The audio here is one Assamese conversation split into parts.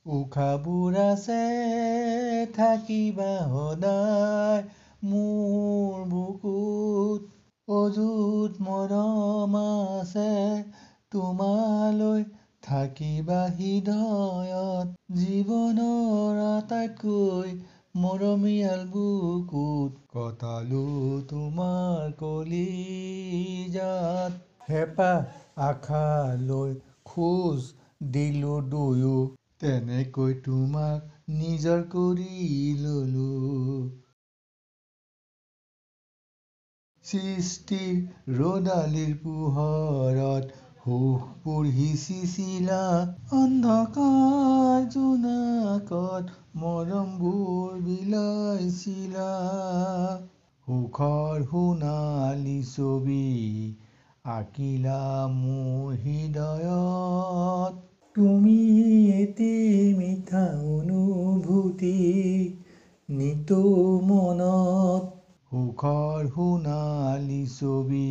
উশাবোৰ আছে থাকিবা সদায় মোৰ বুকুত অযুত মৰম আছে তোমালৈ থাকিবা হৃদয়ত জীৱনৰ আটাইতকৈ মৰমীয়াল বুকুত কটালো তোমাৰ কলিজাত হেঁপাহ আশা লৈ খোজ দিলো দুয়ো তেনেকৈ তোমাক নিজৰ কৰি ললো সৃষ্টিৰ ৰ'দালিৰ পোহৰত সুখবোৰ সিঁচিছিলা অন্ধকাৰ জোনাকত মৰমবোৰ বিলাইছিলা সুখৰ সোণালী ছবি আঁকিলা মোৰ হৃদয়ত তুমি এটি মিঠা অনুভূতি নিতৌ মনত সুখৰ সোণালী ছবি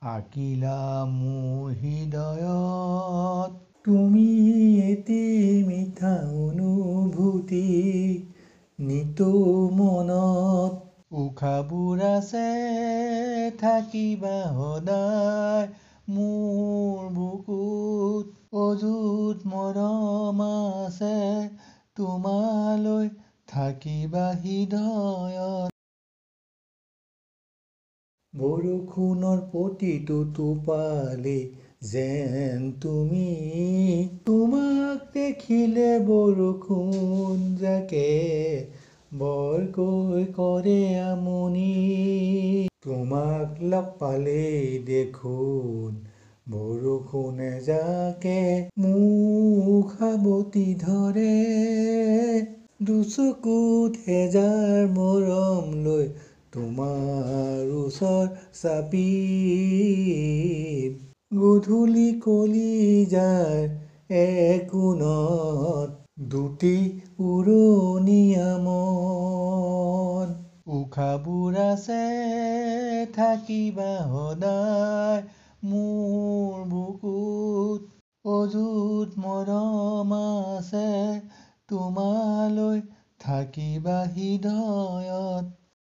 আঁকিলা মোৰ হৃদয়ত তুমি এটি মিঠা অনুভূতি নিতৌ মনত উশাবোৰ আছে থাকিবা সদায় মোৰ বুকুত অযুত মৰম আছে তোমালৈ থাকিবা হৃদয়ত বৰষুণৰ প্ৰতিটো টোপালে যেন তুমি তোমাক দেখিলে বৰষুণ জাকে বৰকৈ কৰে আমনি তোমাক লগ পালেই দেখোন বৰষুণে জাকে মোক সাবটি ধৰে দুচকুত হেজাৰ মৰম লৈ তোমাৰ ওচৰ চাপি গধূলি কলিজাৰ একোণত দুটি উৰণীয়া মন উশাবোৰ আছে থাকিবা সদায় মোৰ বুকুত অযুত মৰম আছে তোমালৈ থাকিবা হৃদয়ত